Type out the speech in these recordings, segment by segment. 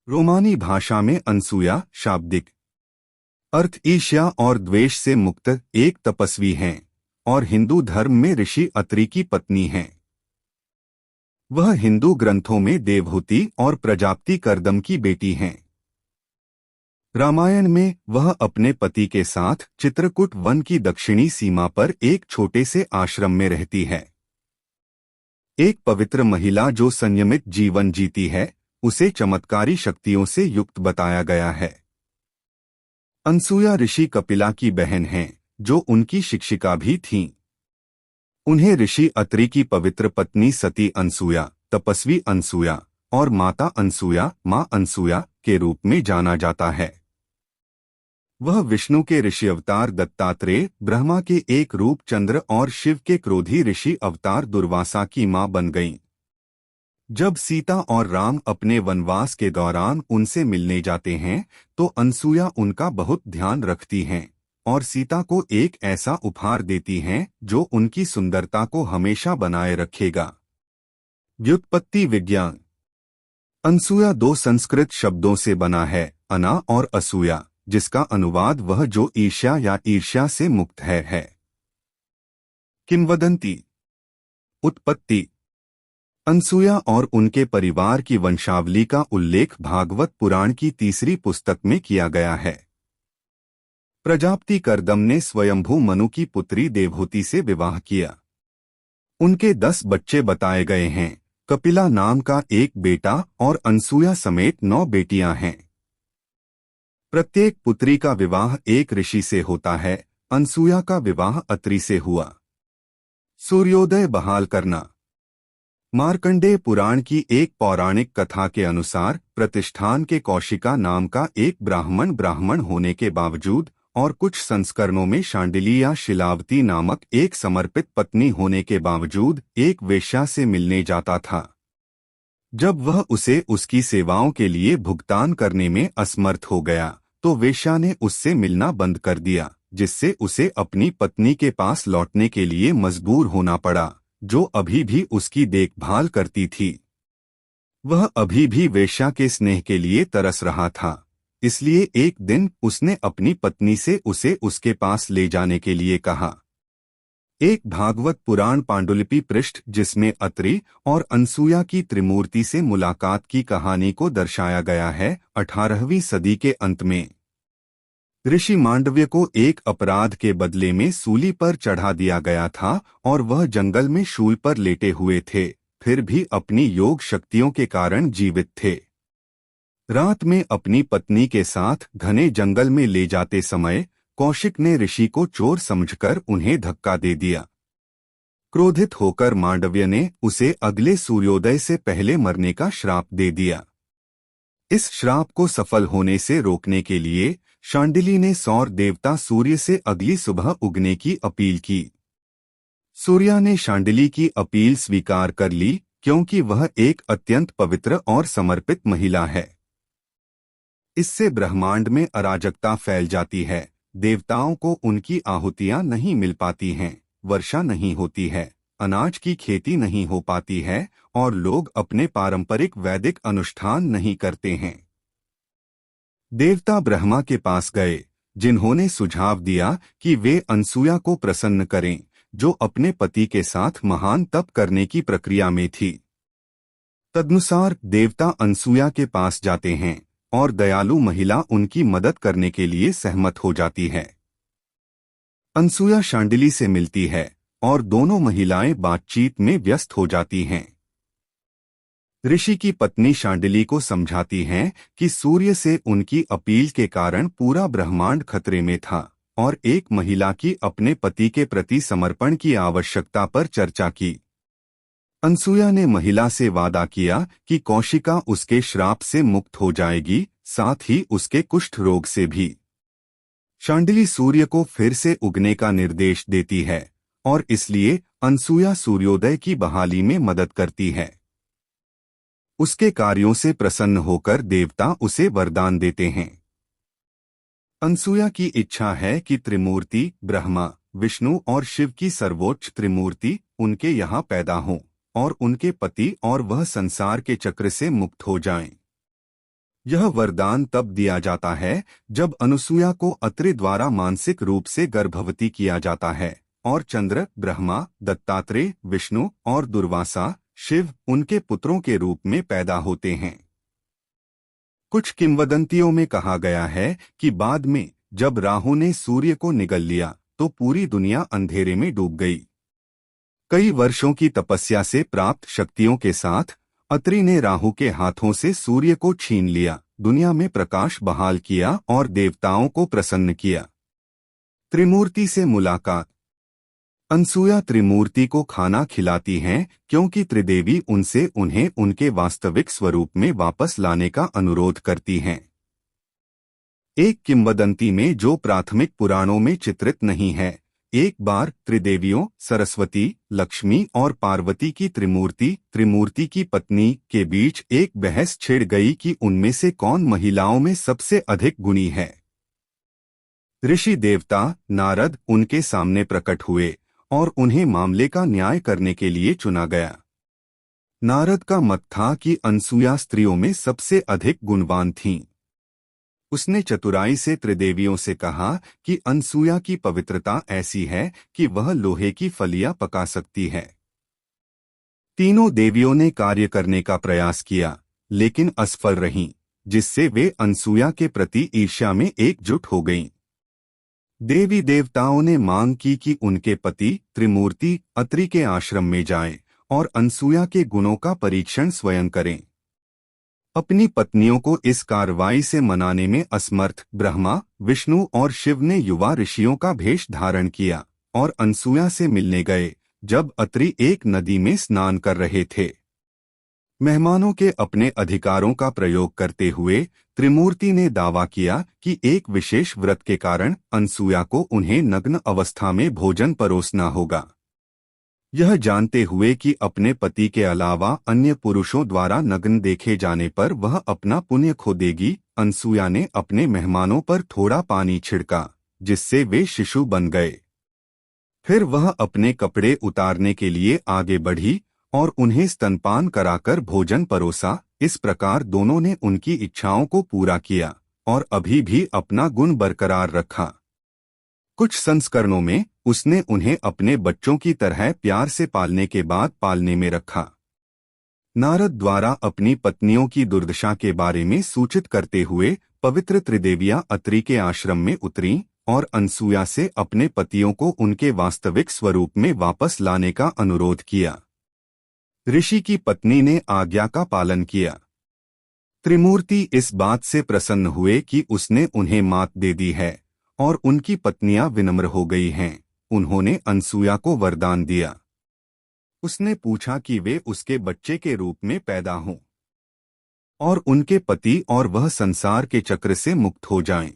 रोमानी भाषा में अनसुया शाब्दिक अर्थ ईर्ष्या और द्वेष से मुक्त एक तपस्वी हैं और हिंदू धर्म में ऋषि अत्रि की पत्नी हैं। वह हिंदू ग्रंथों में देवहूति और प्रजापति कर्दम की बेटी हैं। रामायण में वह अपने पति के साथ चित्रकूट वन की दक्षिणी सीमा पर एक छोटे से आश्रम में रहती है। एक पवित्र महिला जो संयमित जीवन जीती है, उसे चमत्कारी शक्तियों से युक्त बताया गया है। अनसुया ऋषि कपिला की बहन हैं, जो उनकी शिक्षिका भी थीं। उन्हें ऋषि अत्रि की पवित्र पत्नी सती अनसुया, तपस्वी अनसुया और माता अनसुया, मां अनसुया के रूप में जाना जाता है। वह विष्णु के ऋषि अवतार दत्तात्रेय, ब्रह्मा के एक रूप चंद्र और शिव के क्रोधी ऋषि अवतार दुर्वासा की मां बन गईं। जब सीता और राम अपने वनवास के दौरान उनसे मिलने जाते हैं, तो अनसुया उनका बहुत ध्यान रखती हैं और सीता को एक ऐसा उपहार देती हैं जो उनकी सुंदरता को हमेशा बनाए रखेगा। व्युत्पत्ति विज्ञान। अनसुया दो संस्कृत शब्दों से बना है, अना और असूया, जिसका अनुवाद वह जो ईर्ष्या या ईर्ष्या से मुक्त है। किंवदंती। उत्पत्ति। अनसुया और उनके परिवार की वंशावली का उल्लेख भागवत पुराण की तीसरी पुस्तक में किया गया है। प्रजापति कर्दम ने स्वयंभू मनु की पुत्री देवहूति से विवाह किया। उनके 10 बच्चे बताए गए हैं। कपिला नाम का एक बेटा और अनसुया समेत 9 बेटियां हैं। प्रत्येक पुत्री का विवाह एक ऋषि से होता है। अनसुया का विवाह अत्रि से हुआ। सूर्योदय बहाल करना। मार्कंडेय पुराण की एक पौराणिक कथा के अनुसार प्रतिष्ठान के कौशिका नाम का एक ब्राह्मण होने के बावजूद और कुछ संस्करणों में शांडिली या शिलावती नामक एक समर्पित पत्नी होने के बावजूद एक वेश्या से मिलने जाता था। जब वह उसे उसकी सेवाओं के लिए भुगतान करने में असमर्थ हो गया, तो वेश्या ने उससे मिलना बंद कर दिया, जिससे उसे अपनी पत्नी के पास लौटने के लिए मजबूर होना पड़ा, जो अभी भी उसकी देखभाल करती थी। वह अभी भी वेश्या के स्नेह के लिए तरस रहा था, इसलिए एक दिन उसने अपनी पत्नी से उसे उसके पास ले जाने के लिए कहा। एक भागवत पुराण पांडुलिपि पृष्ठ जिसमें अत्रि और अनसुया की त्रिमूर्ति से मुलाकात की कहानी को दर्शाया गया है। 18वीं सदी के अंत में ऋषि मांडव्य को एक अपराध के बदले में सूली पर चढ़ा दिया गया था और वह जंगल में शूल पर लेटे हुए थे, फिर भी अपनी योग शक्तियों के कारण जीवित थे। रात में अपनी पत्नी के साथ घने जंगल में ले जाते समय कौशिक ने ऋषि को चोर समझकर उन्हें धक्का दे दिया। क्रोधित होकर मांडव्य ने उसे अगले सूर्योदय से पहले मरने का श्राप दे दिया। इस श्राप को सफल होने से रोकने के लिए शांडिली ने सौर देवता सूर्य से अगली सुबह उगने की अपील की। सूर्य ने शांडिली की अपील स्वीकार कर ली, क्योंकि वह एक अत्यंत पवित्र और समर्पित महिला है। इससे ब्रह्मांड में अराजकता फैल जाती है। देवताओं को उनकी आहुतियां नहीं मिल पाती हैं, वर्षा नहीं होती है, अनाज की खेती नहीं हो पाती है और लोग अपने पारंपरिक वैदिक अनुष्ठान नहीं करते हैं। देवता ब्रह्मा के पास गए, जिन्होंने सुझाव दिया कि वे अनसुया को प्रसन्न करें, जो अपने पति के साथ महान तप करने की प्रक्रिया में थी। तदनुसार देवता अनसुया के पास जाते हैं और दयालु महिला उनकी मदद करने के लिए सहमत हो जाती है। अनसुया शांडिली से मिलती है और दोनों महिलाएं बातचीत में व्यस्त हो जाती हैं। ऋषि की पत्नी शांडिली को समझाती हैं कि सूर्य से उनकी अपील के कारण पूरा ब्रह्मांड खतरे में था और एक महिला की अपने पति के प्रति समर्पण की आवश्यकता पर चर्चा की। अनसुया ने महिला से वादा किया कि कौशिका उसके श्राप से मुक्त हो जाएगी, साथ ही उसके कुष्ठ रोग से भी। शांडिली सूर्य को फिर से उगने का निर्देश देती है और इसलिए अनसुया सूर्योदय की बहाली में मदद करती है। उसके कार्यों से प्रसन्न होकर देवता उसे वरदान देते हैं। अनसुया की इच्छा है कि त्रिमूर्ति ब्रह्मा, विष्णु और शिव की सर्वोच्च त्रिमूर्ति उनके यहाँ पैदा हों और उनके पति और वह संसार के चक्र से मुक्त हो जाएं। यह वरदान तब दिया जाता है जब अनुसूया को अत्रि द्वारा मानसिक रूप से गर्भवती किया जाता है और चंद्र, ब्रह्मा, दत्तात्रेय, विष्णु और दुर्वासा, शिव उनके पुत्रों के रूप में पैदा होते हैं। कुछ किंवदंतियों में कहा गया है कि बाद में जब राहु ने सूर्य को निगल लिया तो पूरी दुनिया अंधेरे में डूब गई। कई वर्षों की तपस्या से प्राप्त शक्तियों के साथ अत्रि ने राहु के हाथों से सूर्य को छीन लिया, दुनिया में प्रकाश बहाल किया और देवताओं को प्रसन्न किया। त्रिमूर्ति से मुलाकात। अनसूया त्रिमूर्ति को खाना खिलाती हैं क्योंकि त्रिदेवी उनसे उन्हें उनके वास्तविक स्वरूप में वापस लाने का अनुरोध करती हैं। एक किंवदंती में जो प्राथमिक पुराणों में चित्रित नहीं है, एक बार त्रिदेवियों सरस्वती, लक्ष्मी और पार्वती की त्रिमूर्ति की पत्नी के बीच एक बहस छिड़ गई कि उनमें से कौन महिलाओं में सबसे अधिक गुणी है। ऋषि देवता नारद उनके सामने प्रकट हुए और उन्हें मामले का न्याय करने के लिए चुना गया। नारद का मत था कि अनसूया स्त्रियों में सबसे अधिक गुणवान थीं। उसने चतुराई से त्रिदेवियों से कहा कि अनसूया की पवित्रता ऐसी है कि वह लोहे की फलियां पका सकती है। तीनों देवियों ने कार्य करने का प्रयास किया लेकिन असफल रहीं, जिससे वे अनसूया के प्रति ईर्ष्या में एकजुट हो गईं। देवी देवताओं ने मांग की कि उनके पति त्रिमूर्ति अत्रि के आश्रम में जाएं और अनसूया के गुणों का परीक्षण स्वयं करें। अपनी पत्नियों को इस कार्रवाई से मनाने में असमर्थ ब्रह्मा, विष्णु और शिव ने युवा ऋषियों का भेष धारण किया और अनसूया से मिलने गए जब अत्रि एक नदी में स्नान कर रहे थे। मेहमानों के अपने अधिकारों का प्रयोग करते हुए त्रिमूर्ति ने दावा किया कि एक विशेष व्रत के कारण अनसूया को उन्हें नग्न अवस्था में भोजन परोसना होगा। यह जानते हुए कि अपने पति के अलावा अन्य पुरुषों द्वारा नग्न देखे जाने पर वह अपना पुण्य खो देगी, अनसूया ने अपने मेहमानों पर थोड़ा पानी छिड़का जिससे वे शिशु बन गए। फिर वह अपने कपड़े उतारने के लिए आगे बढ़ी और उन्हें स्तनपान कराकर भोजन परोसा। इस प्रकार दोनों ने उनकी इच्छाओं को पूरा किया और अभी भी अपना गुण बरकरार रखा। कुछ संस्करणों में उसने उन्हें अपने बच्चों की तरह प्यार से पालने के बाद पालने में रखा। नारद द्वारा अपनी पत्नियों की दुर्दशा के बारे में सूचित करते हुए पवित्र त्रिदेवियां अत्रि के आश्रम में उतरीं और अनसूया से अपने पतियों को उनके वास्तविक स्वरूप में वापस लाने का अनुरोध किया। ऋषि की पत्नी ने आज्ञा का पालन किया। त्रिमूर्ति इस बात से प्रसन्न हुए कि उसने उन्हें मात दे दी है और उनकी पत्नियां विनम्र हो गई हैं। उन्होंने अनसूया को वरदान दिया। उसने पूछा कि वे उसके बच्चे के रूप में पैदा हों और उनके पति और वह संसार के चक्र से मुक्त हो जाएं।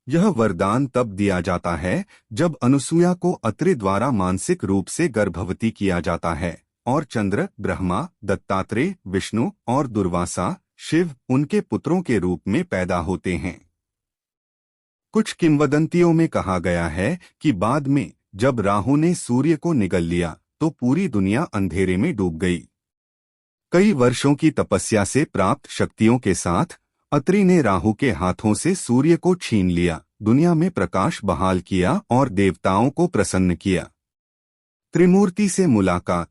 यह वरदान तब दिया जाता है जब अनसूया को अत्रि द्वारा मानसिक रूप से गर्भवती किया जाता है और चंद्र, ब्रह्मा, दत्तात्रेय, विष्णु और दुर्वासा, शिव उनके पुत्रों के रूप में पैदा होते हैं। कुछ किंवदंतियों में कहा गया है कि बाद में जब राहु ने सूर्य को निगल लिया तो पूरी दुनिया अंधेरे में डूब गई। कई वर्षों की तपस्या से प्राप्त शक्तियों के साथ अत्रि ने राहु के हाथों से सूर्य को छीन लिया, दुनिया में प्रकाश बहाल किया और देवताओं को प्रसन्न किया। त्रिमूर्ति से मुलाकात।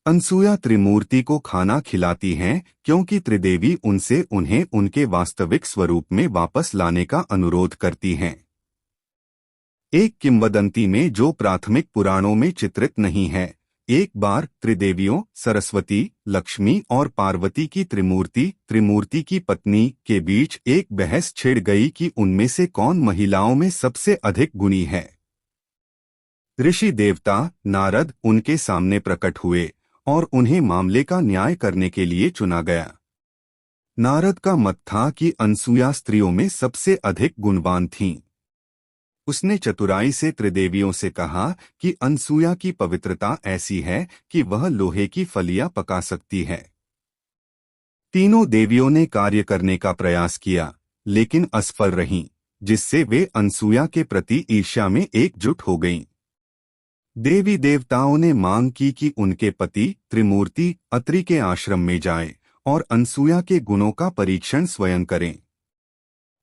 अनसूया त्रिमूर्ति को खाना खिलाती हैं क्योंकि त्रिदेवी उनसे उन्हें उनके वास्तविक स्वरूप में वापस लाने का अनुरोध करती हैं। एक किंवदंती में जो प्राथमिक पुराणों में चित्रित नहीं है, एक बार त्रिदेवियों सरस्वती, लक्ष्मी और पार्वती की त्रिमूर्ति की पत्नी के बीच एक बहस छिड़ गई कि उनमें से कौन महिलाओं में सबसे अधिक गुणी है। ऋषि देवता नारद उनके सामने प्रकट हुए और उन्हें मामले का न्याय करने के लिए चुना गया। नारद का मत था कि अनसूया स्त्रियों में सबसे अधिक गुणवान थीं। उसने चतुराई से त्रिदेवियों से कहा कि अनसूया की पवित्रता ऐसी है कि वह लोहे की फलियां पका सकती है। तीनों देवियों ने कार्य करने का प्रयास किया लेकिन असफल रहीं, जिससे वे अनसूया के प्रति ईर्ष्या में एकजुट हो गईं। देवी देवताओं ने मांग की कि उनके पति त्रिमूर्ति अत्रि के आश्रम में जाएं और अनसुया के गुणों का परीक्षण स्वयं करें।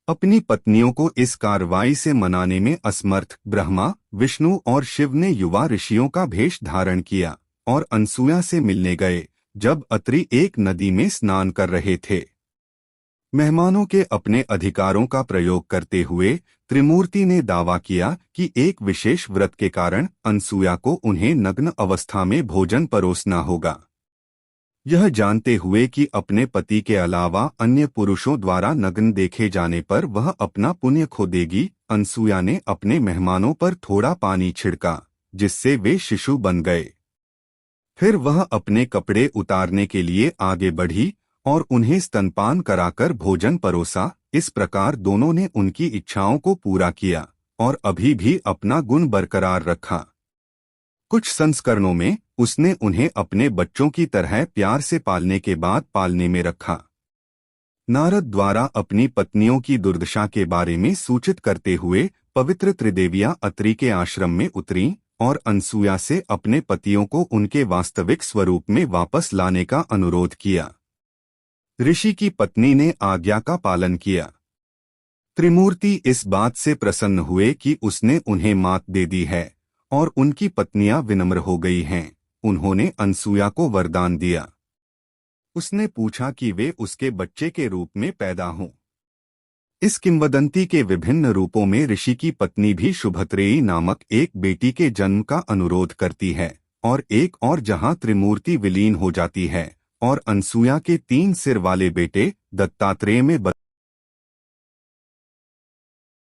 अपनी पत्नियों को इस कार्रवाई से मनाने में असमर्थ ब्रह्मा, विष्णु और शिव ने युवा ऋषियों का भेष धारण किया और अनसुया से मिलने गए जब अत्रि एक नदी में स्नान कर रहे थे। मेहमानों के अपने अधिकारों का प्रयोग करते हुए त्रिमूर्ति ने दावा किया कि एक विशेष व्रत के कारण अनसुया को उन्हें नग्न अवस्था में भोजन परोसना होगा। यह जानते हुए कि अपने पति के अलावा अन्य पुरुषों द्वारा नग्न देखे जाने पर वह अपना पुण्य खो देगी, अनसुया ने अपने मेहमानों पर थोड़ा पानी छिड़का जिससे वे शिशु बन गए। फिर वह अपने कपड़े उतारने के लिए आगे बढ़ी और उन्हें स्तनपान कराकर भोजन परोसा। इस प्रकार दोनों ने उनकी इच्छाओं को पूरा किया और अभी भी अपना गुण बरकरार रखा। कुछ संस्करणों में उसने उन्हें अपने बच्चों की तरह प्यार से पालने के बाद पालने में रखा। नारद द्वारा अपनी पत्नियों की दुर्दशा के बारे में सूचित करते हुए पवित्र त्रिदेवियां अत्रि के आश्रम में उतरीं और अनसुया से अपने पतियों को उनके वास्तविक स्वरूप में वापस लाने का अनुरोध किया। ऋषि की पत्नी ने आज्ञा का पालन किया। त्रिमूर्ति इस बात से प्रसन्न हुए कि उसने उन्हें मात दे दी है और उनकी पत्नियां विनम्र हो गई हैं। उन्होंने अनसुया को वरदान दिया। उसने पूछा कि वे उसके बच्चे के रूप में पैदा हों। इस किंवदंती के विभिन्न रूपों में ऋषि की पत्नी भी शुभत्रेयी नामक एक बेटी के जन्म का अनुरोध करती है और एक और जहां त्रिमूर्ति विलीन हो जाती है और अनसुया के 3 सिर वाले बेटे दत्तात्रेय में